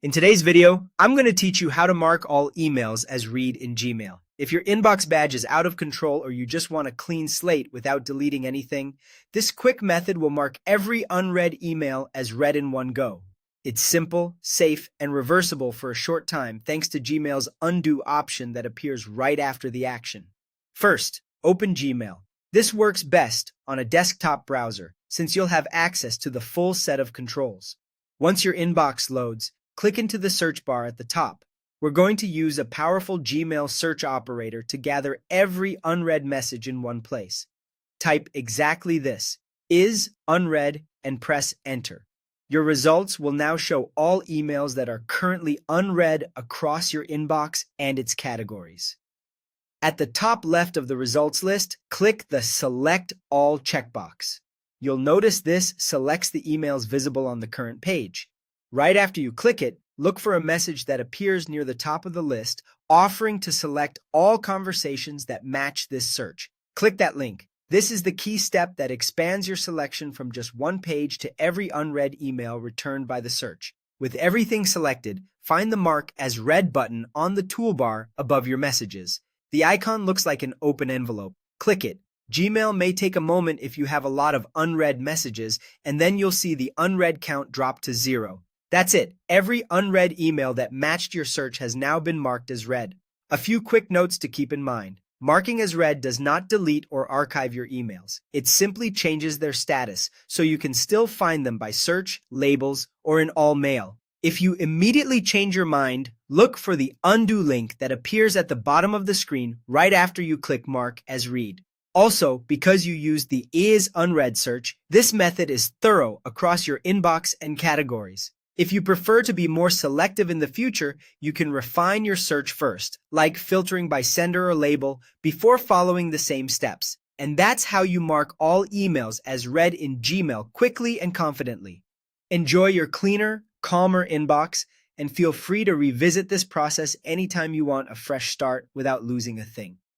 In today's video, I'm going to teach you how to mark all emails as read in Gmail. If your inbox badge is out of control or you just want a clean slate without deleting anything, this quick method will mark every unread email as read in one go. It's simple, safe, and reversible for a short time thanks to Gmail's undo option that appears right after the action. First, open Gmail. This works best on a desktop browser since you'll have access to the full set of controls. Once your inbox loads, click into the search bar at the top. We're going to use a powerful Gmail search operator to gather every unread message in one place. Type exactly this, is unread, and press enter. Your results will now show all emails that are currently unread across your inbox and its categories. At the top left of the results list, click the Select All checkbox. You'll notice this selects the emails visible on the current page. Right after you click it, look for a message that appears near the top of the list, offering to select all conversations that match this search. Click that link. This is the key step that expands your selection from just one page to every unread email returned by the search. With everything selected, find the Mark as Read button on the toolbar above your messages. The icon looks like an open envelope. Click it. Gmail may take a moment if you have a lot of unread messages, and then you'll see the unread count drop to 0. That's it. Every unread email that matched your search has now been marked as read. A few quick notes to keep in mind. Marking as read does not delete or archive your emails. It simply changes their status so you can still find them by search, labels, or in all mail. If you immediately change your mind, look for the undo link that appears at the bottom of the screen right after you click Mark as Read. Also, because you used the is unread search, this method is thorough across your inbox and categories. If you prefer to be more selective in the future, you can refine your search first, like filtering by sender or label, before following the same steps. And that's how you mark all emails as read in Gmail quickly and confidently. Enjoy your cleaner, calmer inbox, and feel free to revisit this process anytime you want a fresh start without losing a thing.